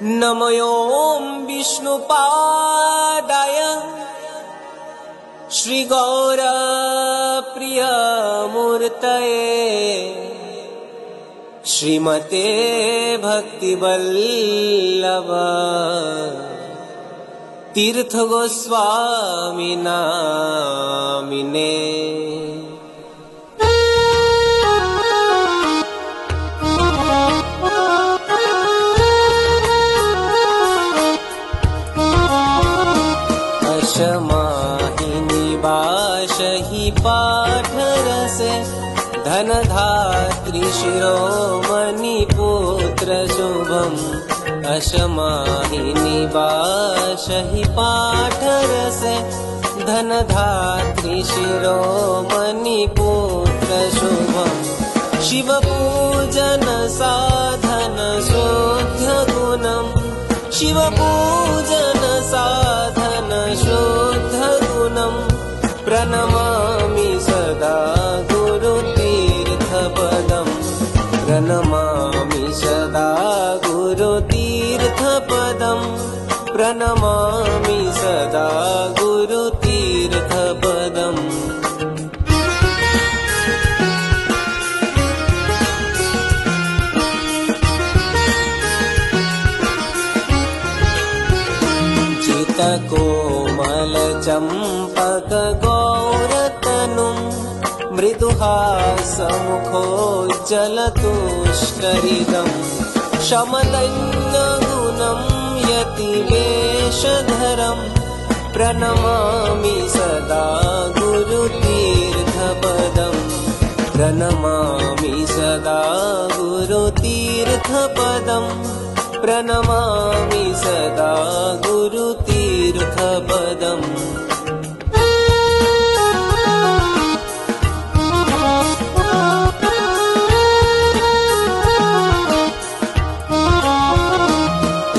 नमो विष्णुपादाय श्रीगौरप्रियमूर्तये श्रीमते भक्तिवल्लभ तीर्थगोस्वामिनामिने। अशमाहिनी बाशहि पाठरसे धनधात्री शिरोमणि पुत्र शुभम्। अशमाहिनी बाशहि पाठरसे धनधात्री शिरोमणि पुत्र शुभम्। शिवपूजन साधन शुद्ध गुणम् शिवपूजन साधन शुद्ध गुणम्। प्रणमामि सदा गुरुतीर्थपदम् प्रणमामि सदा गुरुतीर्थपदम् प्रणमामि सदा गुरुतीर्थपदम्। कोमल चंपक गौरतनुं मृदुहासमुखोज्जलतुष्करिदम्। शमदन्यगुणं यतिवेशधरम् प्रणमामि सदा गुरुतीर्थपदम् प्रणमामि सदा गुरुतीर्थपदम् प्रणमामि सदा गुरुतीर्थपदम्।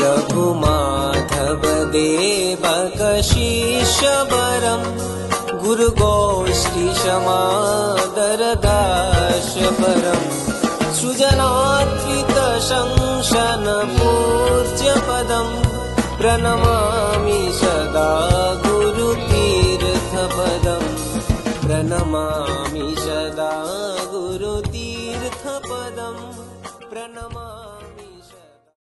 रघुमाधव देवक शिष्यवरम् गुरुगोष्ठीशमादरदाश परम्। सुजनात्रित शंसन पूज्यपदम् प्रणमामि सदा गुरुतीर्थपदम् प्रणमामि